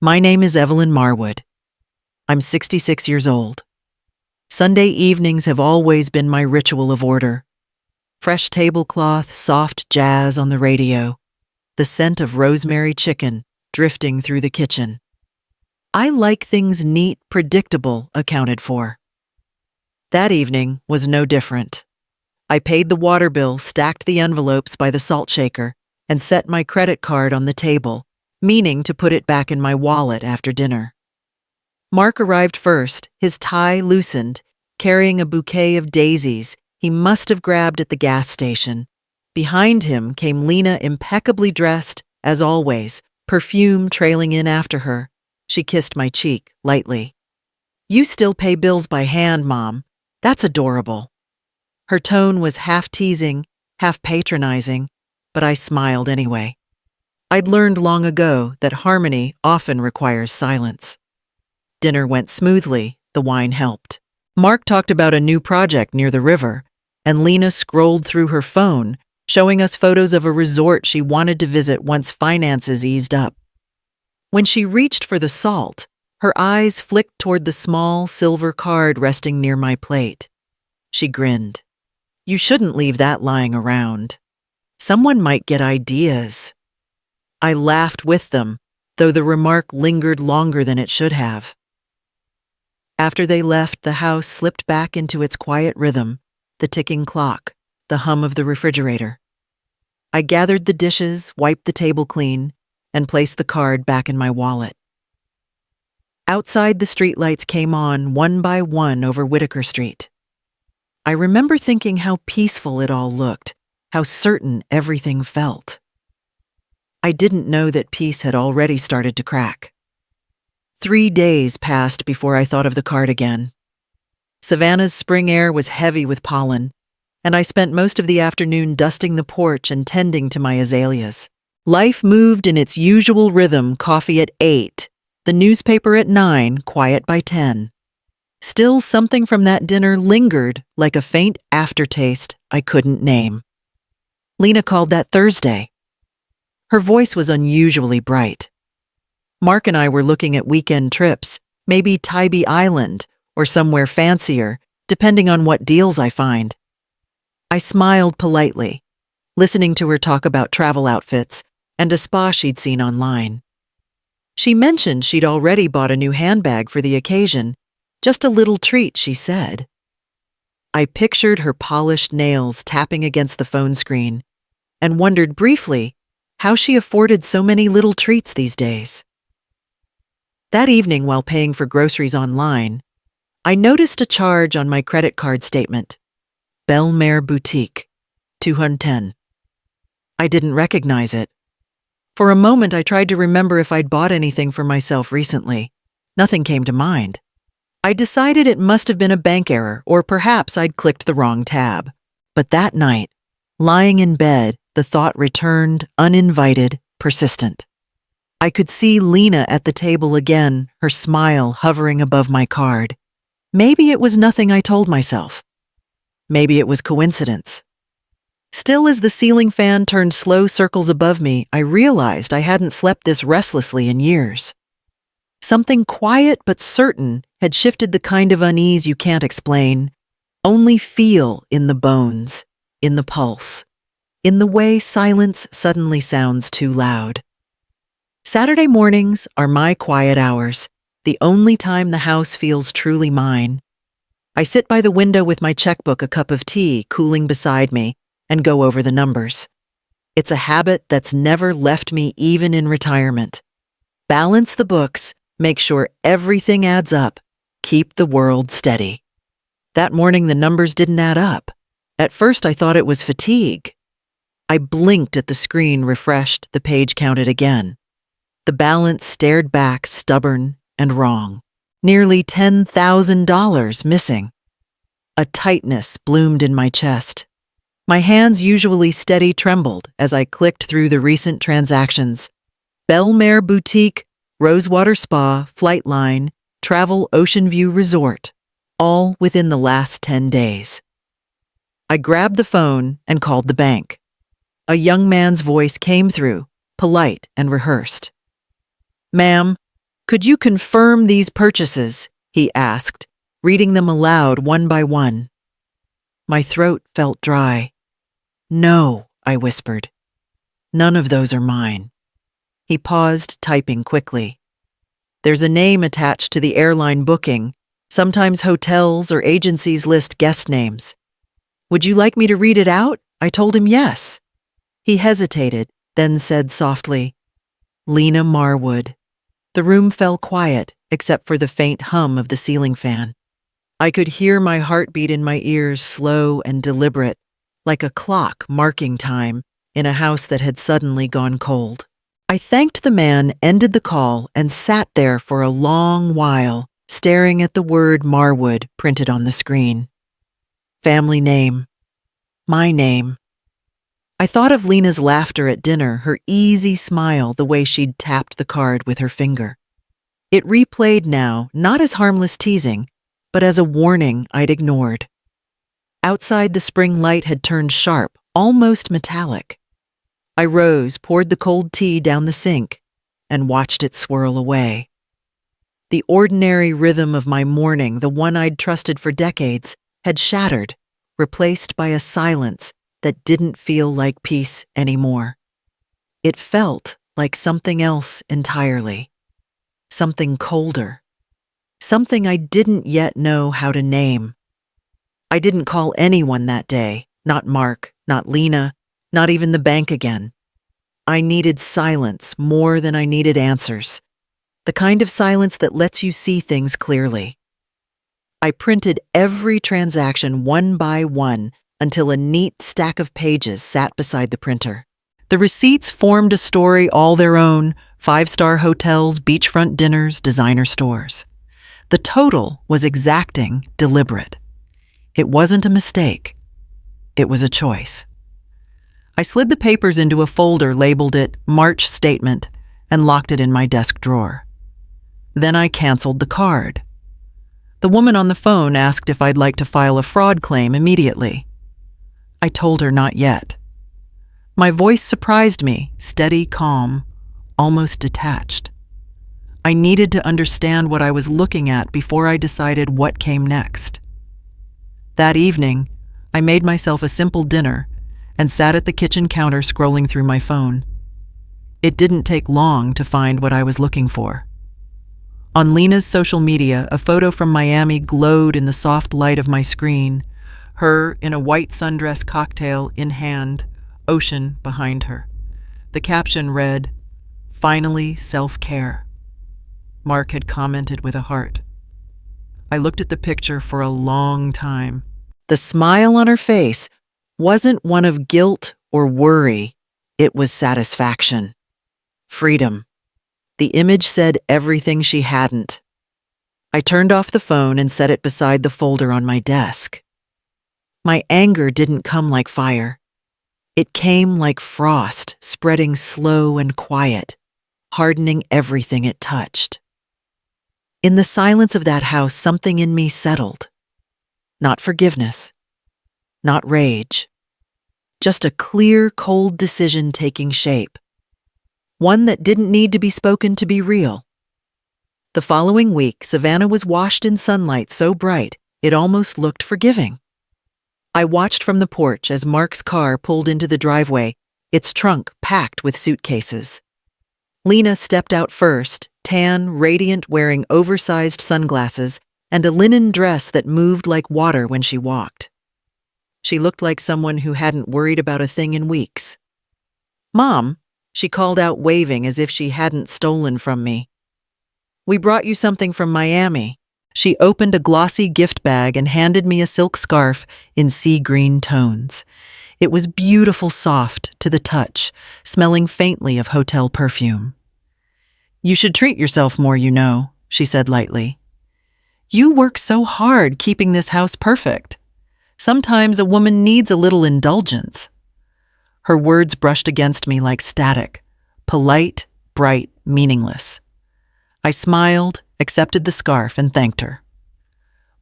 My name is Evelyn Marwood. I'm 66 years old. Sunday evenings have always been my ritual of order. Fresh tablecloth, soft jazz on the radio, the scent of rosemary chicken drifting through the kitchen. I like things neat, predictable, accounted for. That evening was no different. I paid the water bill, stacked the envelopes by the salt shaker, and set my credit card on the table, meaning to put it back in my wallet after dinner. Mark arrived first, his tie loosened, carrying a bouquet of daisies he must have grabbed at the gas station. Behind him came Lena, impeccably dressed, as always, perfume trailing in after her. She kissed my cheek lightly. "You still pay bills by hand, Mom. That's adorable." Her tone was half teasing, half patronizing, but I smiled anyway. I'd learned long ago that harmony often requires silence. Dinner went smoothly, the wine helped. Mark talked about a new project near the river, and Lena scrolled through her phone, showing us photos of a resort she wanted to visit once finances eased up. When she reached for the salt, her eyes flicked toward the small silver card resting near my plate. She grinned. "You shouldn't leave that lying around. Someone might get ideas." I laughed with them, though the remark lingered longer than it should have. After they left, the house slipped back into its quiet rhythm, the ticking clock, the hum of the refrigerator. I gathered the dishes, wiped the table clean, and placed the card back in my wallet. Outside, the streetlights came on one by one over Whitaker Street. I remember thinking how peaceful it all looked, how certain everything felt. I didn't know that peace had already started to crack. 3 days passed before I thought of the card again. Savannah's spring air was heavy with pollen, and I spent most of the afternoon dusting the porch and tending to my azaleas. Life moved in its usual rhythm: coffee at 8, the newspaper at 9, quiet by 10. Still, something from that dinner lingered like a faint aftertaste I couldn't name. Lena called that Thursday. Her voice was unusually bright. Mark and I were looking at weekend trips, maybe Tybee Island or somewhere fancier, depending on what deals I find. I smiled politely, listening to her talk about travel outfits and a spa she'd seen online. She mentioned she'd already bought a new handbag for the occasion, just a little treat, she said. I pictured her polished nails tapping against the phone screen and wondered briefly how she afforded so many little treats these days. That evening, while paying for groceries online, I noticed a charge on my credit card statement. Belle Mere Boutique, $210. I didn't recognize it. For a moment, I tried to remember if I'd bought anything for myself recently. Nothing came to mind. I decided it must have been a bank error, or perhaps I'd clicked the wrong tab. But that night, lying in bed, the thought returned, uninvited, persistent. I could see Lena at the table again, her smile hovering above my card. Maybe it was nothing I told myself. Maybe it was coincidence. Still, as the ceiling fan turned slow circles above me, I realized I hadn't slept this restlessly in years. Something quiet but certain had shifted the kind of unease you can't explain, only feel in the bones, in the pulse, in the way silence suddenly sounds too loud. Saturday mornings are my quiet hours, the only time the house feels truly mine. I sit by the window with my checkbook, a cup of tea cooling beside me, and go over the numbers. It's a habit that's never left me even in retirement. Balance the books, make sure everything adds up, keep the world steady. That morning the numbers didn't add up. At first I thought it was fatigue. I blinked at the screen, refreshed, the page counted again. The balance stared back, stubborn and wrong. Nearly $10,000 missing. A tightness bloomed in my chest. My hands, usually steady, trembled as I clicked through the recent transactions. Belle Mere Boutique, Rosewater Spa, Flightline, Travel Ocean View Resort, all within the last 10 days. I grabbed the phone and called the bank. A young man's voice came through, polite and rehearsed. "Ma'am, "Could you confirm these purchases?" he asked, reading them aloud one by one. My throat felt dry. "No," I whispered. "None of those are mine." He paused, typing quickly. "There's a name attached to the airline booking. Sometimes hotels or agencies list guest names. Would you like me to read it out?" I told him yes. He hesitated, then said softly, "Lena Marwood." The room fell quiet, except for the faint hum of the ceiling fan. I could hear my heartbeat in my ears, slow and deliberate, like a clock marking time in a house that had suddenly gone cold. I thanked the man, ended the call, and sat there for a long while, staring at the word Marwood printed on the screen. Family name. My name. I thought of Lena's laughter at dinner, her easy smile, the way she'd tapped the card with her finger. It replayed now, not as harmless teasing, but as a warning I'd ignored. Outside, the spring light had turned sharp, almost metallic. I rose, poured the cold tea down the sink, and watched it swirl away. The ordinary rhythm of my morning, the one I'd trusted for decades, had shattered, replaced by a silence that didn't feel like peace anymore. It felt like something else entirely. Something colder. Something I didn't yet know how to name. I didn't call anyone that day, not Mark, not Lena, not even the bank again. I needed silence more than I needed answers. The kind of silence that lets you see things clearly. I printed every transaction one by one until a neat stack of pages sat beside the printer. The receipts formed a story all their own: 5-star hotels, beachfront dinners, designer stores. The total was exacting, deliberate. It wasn't a mistake. It was a choice. I slid the papers into a folder, labeled it March Statement, and locked it in my desk drawer. Then I canceled the card. The woman on the phone asked if I'd like to file a fraud claim immediately. I told her not yet. My voice surprised me, steady, calm, almost detached. I needed to understand what I was looking at before I decided what came next. That evening, I made myself a simple dinner and sat at the kitchen counter scrolling through my phone. It didn't take long to find what I was looking for. On Lena's social media, a photo from Miami glowed in the soft light of my screen, her in a white sundress, cocktail in hand, ocean behind her. The caption read, "Finally self-care." Mark had commented with a heart. I looked at the picture for a long time. The smile on her face wasn't one of guilt or worry. It was satisfaction. Freedom. The image said everything she hadn't. I turned off the phone and set it beside the folder on my desk. My anger didn't come like fire. It came like frost, spreading slow and quiet, hardening everything it touched. In the silence of that house, something in me settled. Not forgiveness, not rage, just a clear, cold decision taking shape. One that didn't need to be spoken to be real. The following week, Savannah was washed in sunlight so bright it almost looked forgiving. I watched from the porch as Mark's car pulled into the driveway, its trunk packed with suitcases. Lena stepped out first, tan, radiant, wearing oversized sunglasses and a linen dress that moved like water when she walked. She looked like someone who hadn't worried about a thing in weeks. "Mom," she called out, waving as if she hadn't stolen from me. "We brought you something from Miami." She opened a glossy gift bag and handed me a silk scarf in sea green tones. It was beautiful, soft to the touch, smelling faintly of hotel perfume. "You should treat yourself more, you know," she said lightly. "You work so hard keeping this house perfect. Sometimes a woman needs a little indulgence." Her words brushed against me like static, polite, bright, meaningless. I smiled, accepted the scarf, and thanked her.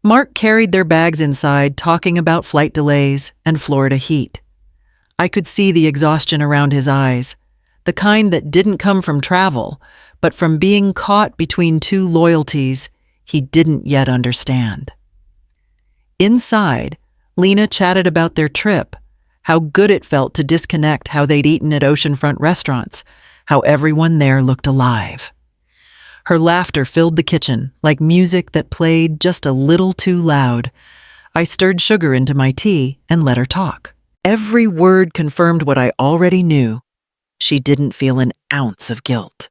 Mark carried their bags inside, talking about flight delays and Florida heat. I could see the exhaustion around his eyes, the kind that didn't come from travel, but from being caught between two loyalties he didn't yet understand. Inside, Lena chatted about their trip, how good it felt to disconnect, how they'd eaten at oceanfront restaurants, how everyone there looked alive. Her laughter filled the kitchen like music that played just a little too loud. I stirred sugar into my tea and let her talk. Every word confirmed what I already knew. She didn't feel an ounce of guilt.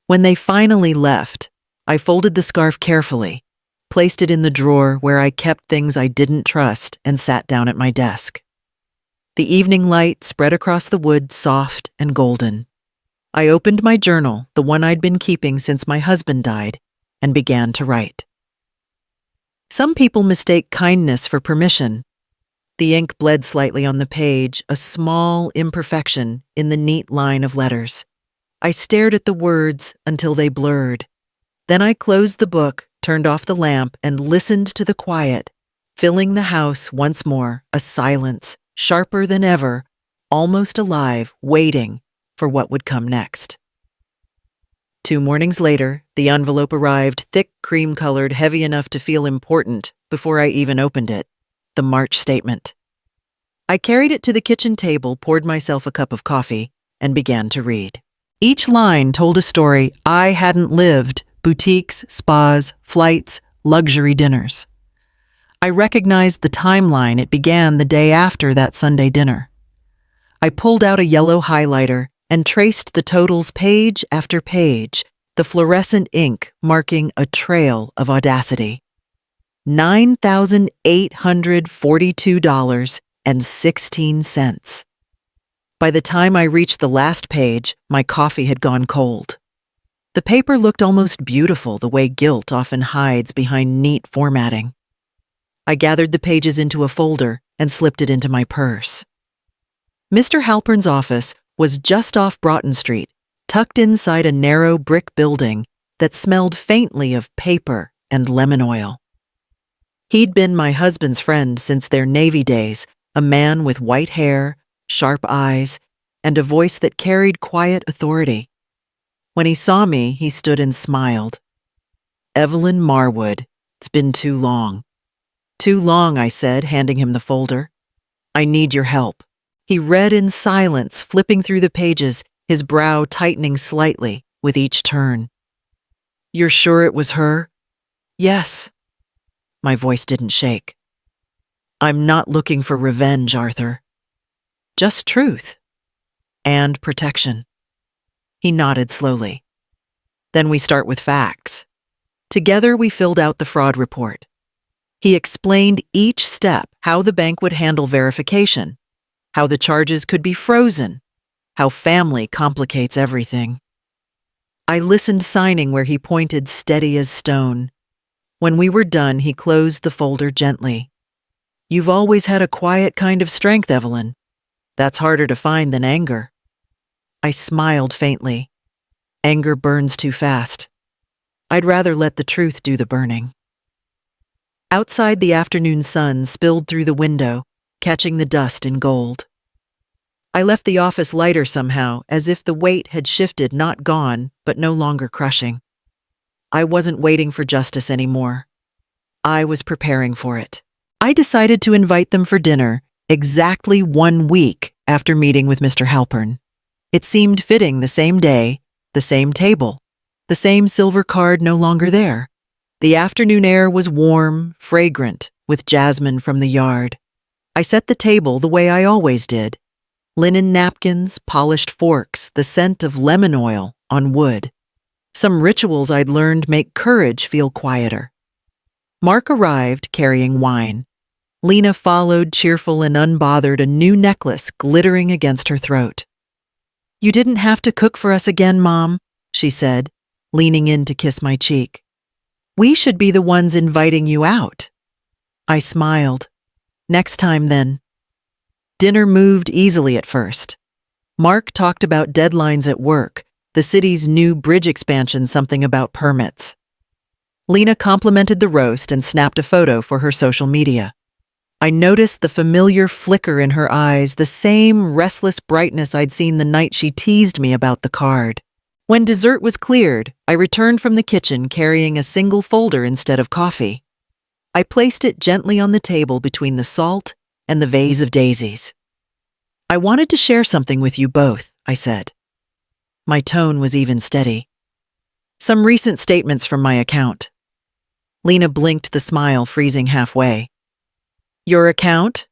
When they finally left, I folded the scarf carefully, placed it in the drawer where I kept things I didn't trust, and sat down at my desk. The evening light spread across the wood, soft and golden. I opened my journal, the one I'd been keeping since my husband died, and began to write. Some people mistake kindness for permission. The ink bled slightly on the page, a small imperfection in the neat line of letters. I stared at the words until they blurred. Then I closed the book, turned off the lamp, and listened to the quiet, filling the house once more, a silence, sharper than ever, almost alive, waiting for what would come next. 2 mornings later, the envelope arrived, thick, cream-colored, heavy enough to feel important before I even opened it. The March statement. I carried it to the kitchen table, poured myself a cup of coffee, and began to read. Each line told a story I hadn't lived: boutiques, spas, flights, luxury dinners. I recognized the timeline. It began the day after that Sunday dinner. I pulled out a yellow highlighter and traced the totals page after page, the fluorescent ink marking a trail of audacity. $9,842.16. By the time I reached the last page, my coffee had gone cold. The paper looked almost beautiful, the way guilt often hides behind neat formatting. I gathered the pages into a folder and slipped it into my purse. Mr. Halpern's office was just off Broughton Street, tucked inside a narrow brick building that smelled faintly of paper and lemon oil. He'd been my husband's friend since their Navy days, a man with white hair, sharp eyes, and a voice that carried quiet authority. When he saw me, he stood and smiled. "Evelyn Marwood, it's been too long." "Too long," I said, handing him the folder. "I need your help." He read in silence, flipping through the pages, his brow tightening slightly with each turn. "You're sure it was her?" "Yes." My voice didn't shake. "I'm not looking for revenge, Arthur. Just truth. And protection." He nodded slowly. "Then we start with facts." Together we filled out the fraud report. He explained each step, how the bank would handle verification, how the charges could be frozen, how family complicates everything. I listened, signing where he pointed, steady as stone. When we were done, he closed the folder gently. "You've always had a quiet kind of strength, Evelyn. That's harder to find than anger." I smiled faintly. Anger burns too fast. I'd rather let the truth do the burning. Outside, the afternoon sun spilled through the window, catching the dust in gold. I left the office lighter somehow, as if the weight had shifted, not gone, but no longer crushing. I wasn't waiting for justice anymore. I was preparing for it. I decided to invite them for dinner exactly 1 week after meeting with Mr. Halpern. It seemed fitting, the same day, the same table, the same silver card no longer there. The afternoon air was warm, fragrant, with jasmine from the yard. I set the table the way I always did. Linen napkins, polished forks, the scent of lemon oil on wood. Some rituals I'd learned make courage feel quieter. Mark arrived carrying wine. Lena followed, cheerful and unbothered, a new necklace glittering against her throat. "You didn't have to cook for us again, Mom," she said, leaning in to kiss my cheek. "We should be the ones inviting you out." I smiled. "Next time, then." Dinner moved easily at first. Mark talked about deadlines at work, the city's new bridge expansion, something about permits. Lena complimented the roast and snapped a photo for her social media. I noticed the familiar flicker in her eyes, the same restless brightness I'd seen the night she teased me about the card. When dessert was cleared, I returned from the kitchen carrying a single folder instead of coffee. I placed it gently on the table between the salt and the vase of daisies. I wanted to share something with you both, I said. My tone was even steady. Some recent statements from my account. Lena blinked, the smile freezing halfway. Your account?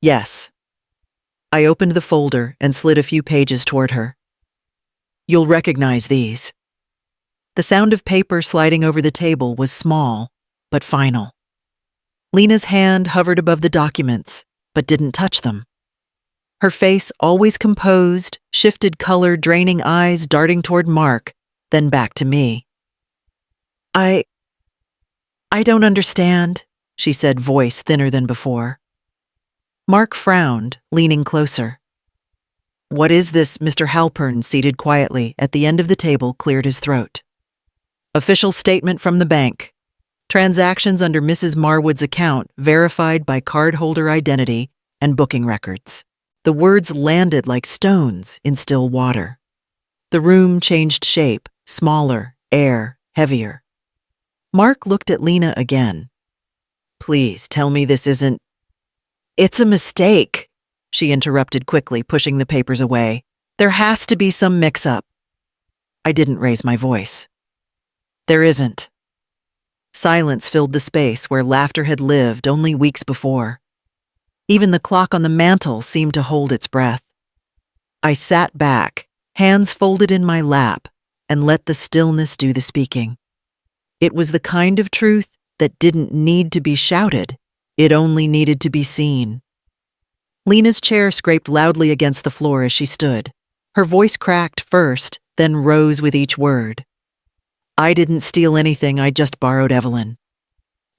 Yes. I opened the folder and slid a few pages toward her. You'll recognize these. The sound of paper sliding over the table was small, but final. Lena's hand hovered above the documents, but didn't touch them. Her face, always composed, shifted color, draining eyes darting toward Mark, then back to me. I don't understand, she said, voice thinner than before. Mark frowned, leaning closer. What is this? Mr. Halpern, seated quietly at the end of the table, cleared his throat. Official statement from the bank. Transactions under Mrs. Marwood's account verified by cardholder identity and booking records. The words landed like stones in still water. The room changed shape, smaller, air heavier. Mark looked at Lena again. Please tell me this isn't... It's a mistake, she interrupted quickly, pushing the papers away. There has to be some mix-up. I didn't raise my voice. There isn't. Silence filled the space where laughter had lived only weeks before. Even the clock on the mantel seemed to hold its breath. I sat back, hands folded in my lap, and let the stillness do the speaking. It was the kind of truth that didn't need to be shouted. It only needed to be seen. Lena's chair scraped loudly against the floor as she stood. Her voice cracked first, then rose with each word. I didn't steal anything, I just borrowed Evelyn.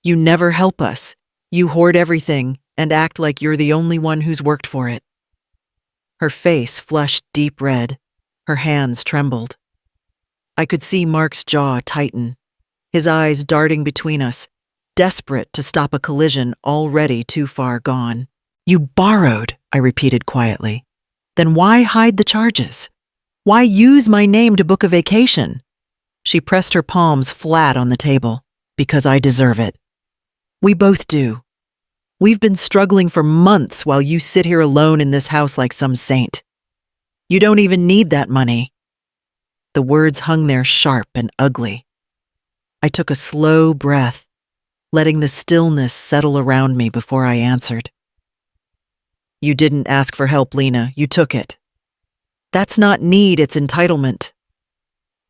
You never help us. You hoard everything and act like you're the only one who's worked for it. Her face flushed deep red. Her hands trembled. I could see Mark's jaw tighten, his eyes darting between us, desperate to stop a collision already too far gone. You borrowed, I repeated quietly. Then why hide the charges? Why use my name to book a vacation? She pressed her palms flat on the table. Because I deserve it. We both do. We've been struggling for months while you sit here alone in this house like some saint. You don't even need that money. The words hung there sharp and ugly. I took a slow breath, letting the stillness settle around me before I answered. You didn't ask for help, Lena. You took it. That's not need, it's entitlement.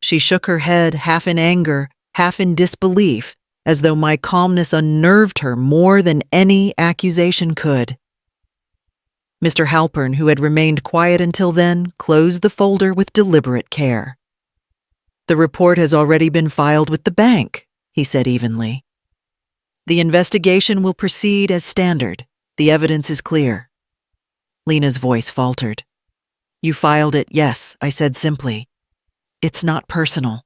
She shook her head, half in anger, half in disbelief, as though my calmness unnerved her more than any accusation could. Mr. Halpern, who had remained quiet until then, closed the folder with deliberate care. The report has already been filed with the bank, he said evenly. The investigation will proceed as standard. The evidence is clear. Lena's voice faltered. You filed it, yes, I said simply. It's not personal.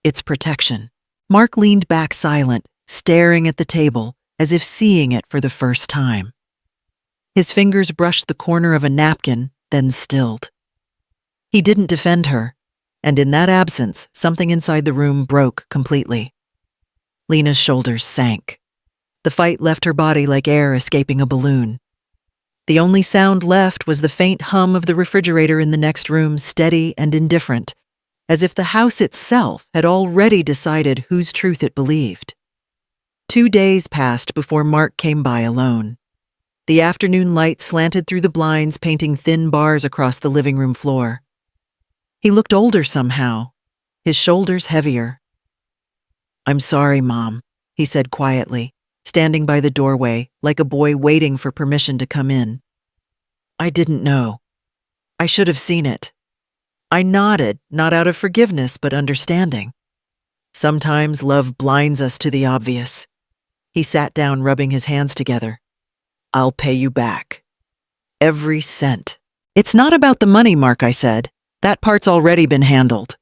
It's protection. Mark leaned back silent, staring at the table, as if seeing it for the first time. His fingers brushed the corner of a napkin, then stilled. He didn't defend her, and in that absence, something inside the room broke completely. Lena's shoulders sank. The fight left her body like air escaping a balloon. The only sound left was the faint hum of the refrigerator in the next room, steady and indifferent, as if the house itself had already decided whose truth it believed. 2 days passed before Mark came by alone. The afternoon light slanted through the blinds, painting thin bars across the living room floor. He looked older somehow, his shoulders heavier. I'm sorry, Mom, he said quietly, standing by the doorway like a boy waiting for permission to come in. I didn't know. I should have seen it. I nodded, not out of forgiveness but understanding. Sometimes love blinds us to the obvious. He sat down, rubbing his hands together. I'll pay you back. Every cent. It's not about the money, Mark, I said. That part's already been handled.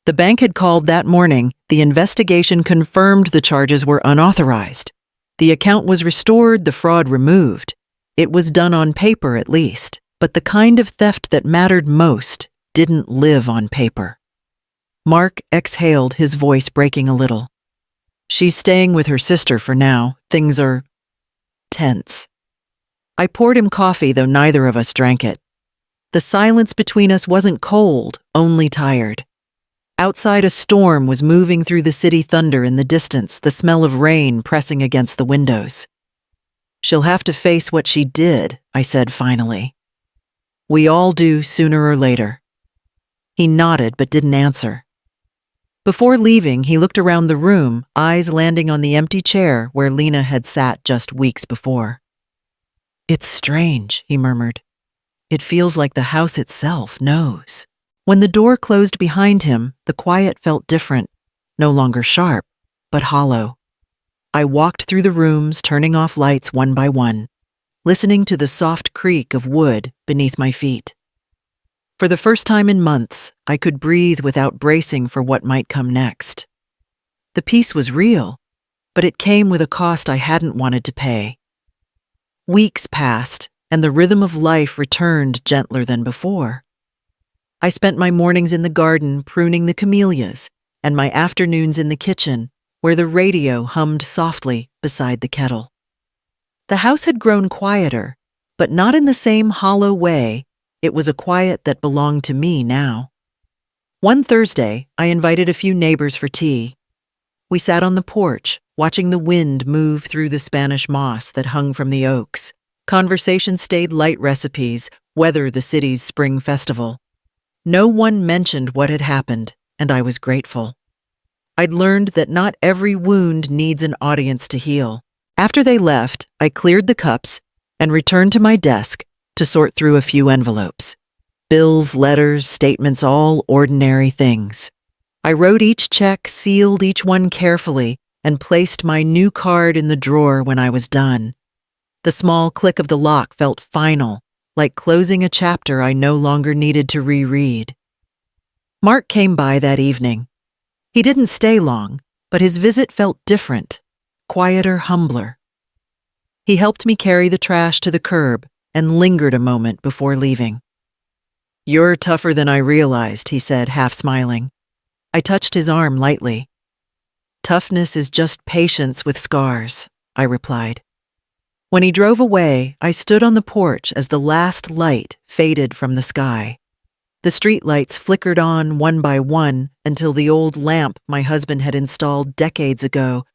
The bank had called that morning. The investigation confirmed the charges were unauthorized. The account was restored, the fraud removed. It was done on paper at least, but the kind of theft that mattered most didn't live on paper. Mark exhaled, his voice breaking a little. She's staying with her sister for now. Things are tense. I poured him coffee, though neither of us drank it. The silence between us wasn't cold, only tired. Outside, a storm was moving through the city, thunder in the distance, the smell of rain pressing against the windows. She'll have to face what she did, I said finally. We all do, sooner or later. He nodded but didn't answer. Before leaving, he looked around the room, eyes landing on the empty chair where Lena had sat just weeks before. It's strange, he murmured. It feels like the house itself knows. When the door closed behind him, the quiet felt different, no longer sharp, but hollow. I walked through the rooms, turning off lights one by one, listening to the soft creak of wood beneath my feet. For the first time in months, I could breathe without bracing for what might come next. The peace was real, but it came with a cost I hadn't wanted to pay. Weeks passed, and the rhythm of life returned gentler than before. I spent my mornings in the garden pruning the camellias, and my afternoons in the kitchen, where the radio hummed softly beside the kettle. The house had grown quieter, but not in the same hollow way. It was a quiet that belonged to me now. One Thursday, I invited a few neighbors for tea. We sat on the porch, watching the wind move through the Spanish moss that hung from the oaks. Conversation stayed light, recipes, weather, the city's spring festival. No one mentioned what had happened, and I was grateful. I'd learned that not every wound needs an audience to heal. After they left, I cleared the cups and returned to my desk to sort through a few envelopes. Bills, letters, statements, all ordinary things. I wrote each check, sealed each one carefully, and placed my new card in the drawer when I was done. The small click of the lock felt final, like closing a chapter I no longer needed to reread. Mark came by that evening. He didn't stay long, but his visit felt different, quieter, humbler. He helped me carry the trash to the curb and lingered a moment before leaving. You're tougher than I realized, he said, half smiling. I touched his arm lightly. Toughness is just patience with scars, I replied. When he drove away, I stood on the porch as the last light faded from the sky. The streetlights flickered on one by one until the old lamp my husband had installed decades ago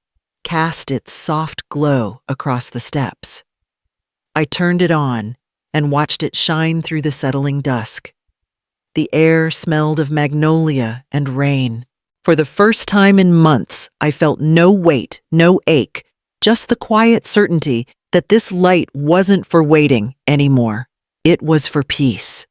cast its soft glow across the steps. I turned it on and watched it shine through the settling dusk. The air smelled of magnolia and rain. For the first time in months, I felt no weight, no ache, just the quiet certainty that this light wasn't for waiting anymore. It was for peace.